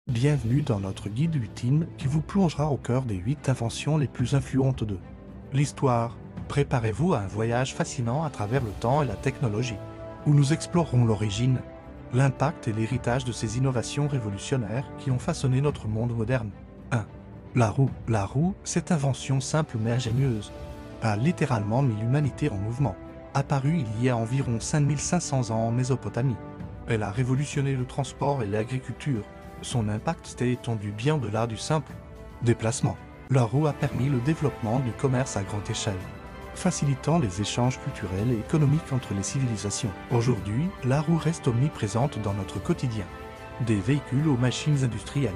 Bienvenue dans notre guide ultime qui vous plongera au cœur des 8 inventions les plus influentes de l'histoire. Préparez-vous à un voyage fascinant à travers le temps et la technologie, où nous explorerons l'origine, l'impact et l'héritage de ces innovations révolutionnaires qui ont façonné notre monde moderne. 1. La roue. La roue, cette invention simple mais ingénieuse, a littéralement mis l'humanité en mouvement. Apparue il y a environ 5500 ans en Mésopotamie, elle a révolutionné le transport et l'agriculture. Son impact s'est étendu bien au-delà du simple déplacement. La roue a permis le développement du commerce à grande échelle, facilitant les échanges culturels et économiques entre les civilisations. Aujourd'hui, la roue reste omniprésente dans notre quotidien. Des véhicules aux machines industrielles.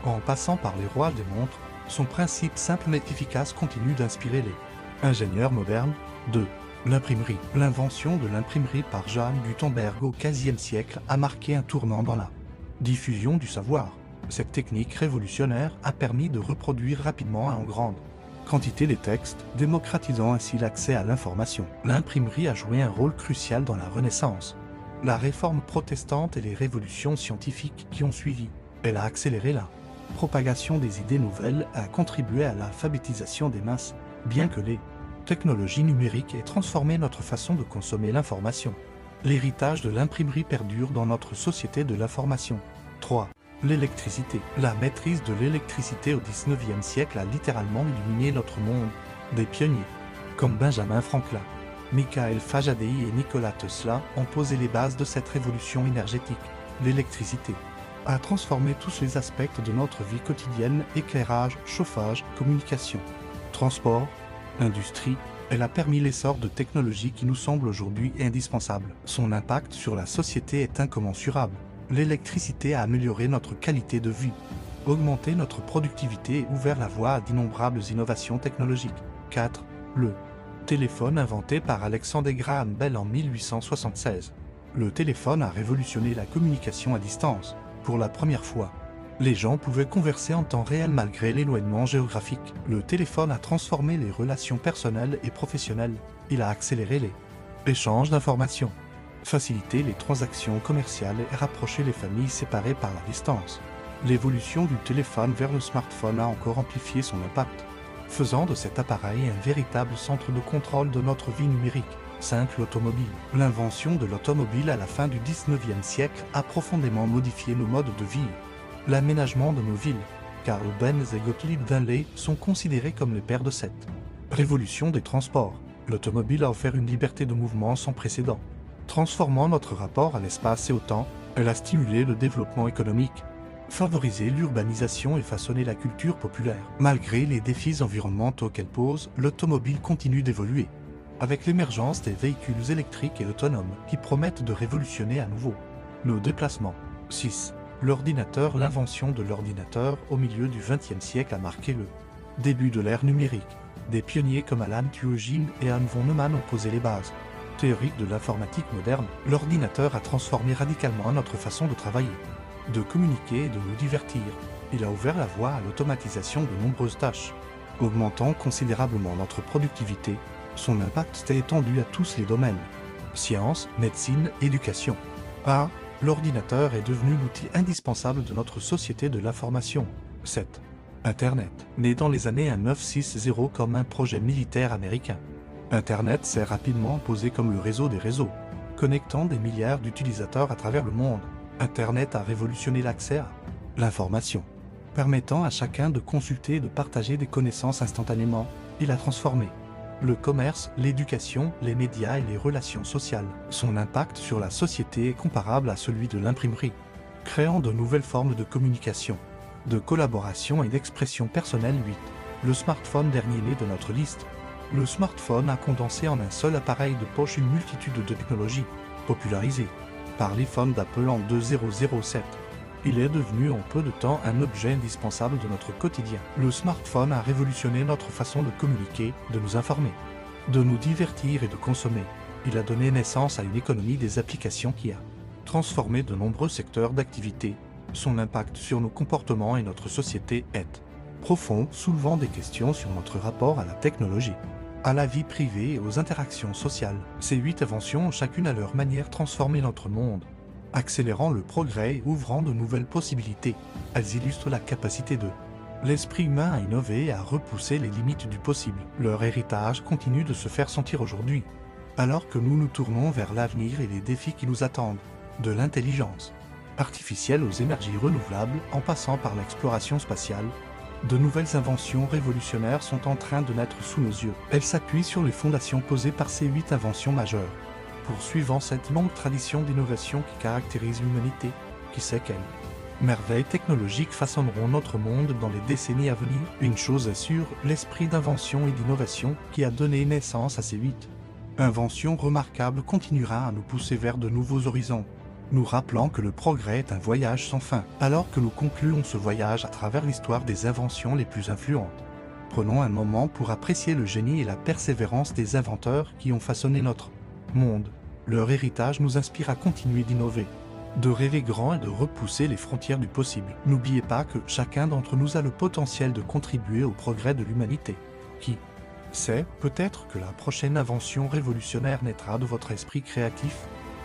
En passant par les rois des montres, son principe simple mais efficace continue d'inspirer les ingénieurs modernes. 2. L'imprimerie. L'invention de l'imprimerie par Johann Gutenberg au XVe siècle a marqué un tournant dans la diffusion du savoir. Cette technique révolutionnaire a permis de reproduire rapidement et en grande quantité les textes, démocratisant ainsi l'accès à l'information. L'imprimerie a joué un rôle crucial dans la Renaissance, la réforme protestante et les révolutions scientifiques qui ont suivi. Elle a accéléré la propagation des idées nouvelles et a contribué à l'alphabétisation des masses, bien que les technologies numériques aient transformé notre façon de consommer l'information. L'héritage de l'imprimerie perdure dans notre société de l'information. 3. L'électricité. La maîtrise de l'électricité au XIXe siècle a littéralement illuminé notre monde. Des pionniers, comme Benjamin Franklin, Michael Faraday et Nikola Tesla, ont posé les bases de cette révolution énergétique. L'électricité a transformé tous les aspects de notre vie quotidienne: éclairage, chauffage, communication, transport, industrie. Elle a permis l'essor de technologies qui nous semblent aujourd'hui indispensables. Son impact sur la société est incommensurable. L'électricité a amélioré notre qualité de vie, augmenté notre productivité et ouvert la voie à d'innombrables innovations technologiques. 4. Le téléphone inventé par Alexander Graham Bell en 1876. Le téléphone a révolutionné la communication à distance. Pour la première fois, les gens pouvaient converser en temps réel malgré l'éloignement géographique. Le téléphone a transformé les relations personnelles et professionnelles. Il a accéléré les échanges d'informations, facilité les transactions commerciales et rapproché les familles séparées par la distance. L'évolution du téléphone vers le smartphone a encore amplifié son impact, faisant de cet appareil un véritable centre de contrôle de notre vie numérique. 5. L'automobile. L'invention de l'automobile à la fin du XIXe siècle a profondément modifié nos modes de vie. L'aménagement de nos villes. Karl Benz et Gottlieb Daimler sont considérés comme les pères de cette révolution des transports. L'automobile a offert une liberté de mouvement sans précédent. Transformant notre rapport à l'espace et au temps, elle a stimulé le développement économique, favorisé l'urbanisation et façonné la culture populaire. Malgré les défis environnementaux qu'elle pose, l'automobile continue d'évoluer, avec l'émergence des véhicules électriques et autonomes qui promettent de révolutionner à nouveau nos déplacements. 6. L'ordinateur. L'invention de l'ordinateur au milieu du XXe siècle a marqué le début de l'ère numérique. Des pionniers comme Alan Turing et Hans von Neumann ont posé les bases théoriques de l'informatique moderne. L'ordinateur a transformé radicalement notre façon de travailler, de communiquer et de nous divertir. Il a ouvert la voie à l'automatisation de nombreuses tâches, augmentant considérablement notre productivité. Son impact s'est étendu à tous les domaines: sciences, médecine, éducation. L'ordinateur est devenu l'outil indispensable de notre société de l'information. 7. Internet. Né dans les années 1960 comme un projet militaire américain, Internet s'est rapidement imposé comme le réseau des réseaux, connectant des milliards d'utilisateurs à travers le monde. Internet a révolutionné l'accès à l'information, permettant à chacun de consulter et de partager des connaissances instantanément. Il a transformé le commerce, l'éducation, les médias et les relations sociales. Son impact sur la société est comparable à celui de l'imprimerie, créant de nouvelles formes de communication, de collaboration et d'expression personnelle. 8. Le smartphone. Dernier né de notre liste. Le smartphone a condensé en un seul appareil de poche une multitude de technologies, popularisées par l'iPhone d'Apple en 2007. Il est devenu en peu de temps un objet indispensable de notre quotidien. Le smartphone a révolutionné notre façon de communiquer, de nous informer, de nous divertir et de consommer. Il a donné naissance à une économie des applications qui a transformé de nombreux secteurs d'activité. Son impact sur nos comportements et notre société est profond, soulevant des questions sur notre rapport à la technologie, à la vie privée et aux interactions sociales. Ces 8 inventions ont chacune à leur manière transformé notre monde, accélérant le progrès et ouvrant de nouvelles possibilités. Elles illustrent la capacité de l'esprit humain à innover et à repousser les limites du possible. Leur héritage continue de se faire sentir aujourd'hui, alors que nous nous tournons vers l'avenir et les défis qui nous attendent. De l'intelligence artificielle aux énergies renouvelables, en passant par l'exploration spatiale, de nouvelles inventions révolutionnaires sont en train de naître sous nos yeux. Elles s'appuient sur les fondations posées par ces 8 inventions majeures, poursuivant cette longue tradition d'innovation qui caractérise l'humanité. Qui sait quelles merveilles technologiques façonneront notre monde dans les décennies à venir? Une chose est sûre, l'esprit d'invention et d'innovation qui a donné naissance à ces 8 inventions remarquables continuera à nous pousser vers de nouveaux horizons, nous rappelant que le progrès est un voyage sans fin. Alors que nous concluons ce voyage à travers l'histoire des inventions les plus influentes, prenons un moment pour apprécier le génie et la persévérance des inventeurs qui ont façonné notre monde. Leur héritage nous inspire à continuer d'innover, de rêver grand et de repousser les frontières du possible. N'oubliez pas que chacun d'entre nous a le potentiel de contribuer au progrès de l'humanité. Qui sait, peut-être que la prochaine invention révolutionnaire naîtra de votre esprit créatif.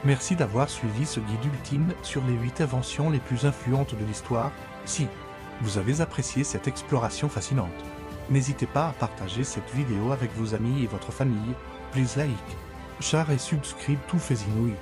Merci d'avoir suivi ce guide ultime sur les 8 inventions les plus influentes de l'histoire. Si vous avez apprécié cette exploration fascinante, n'hésitez pas à partager cette vidéo avec vos amis et votre famille. Please like, share et subscribe to Fezinouille.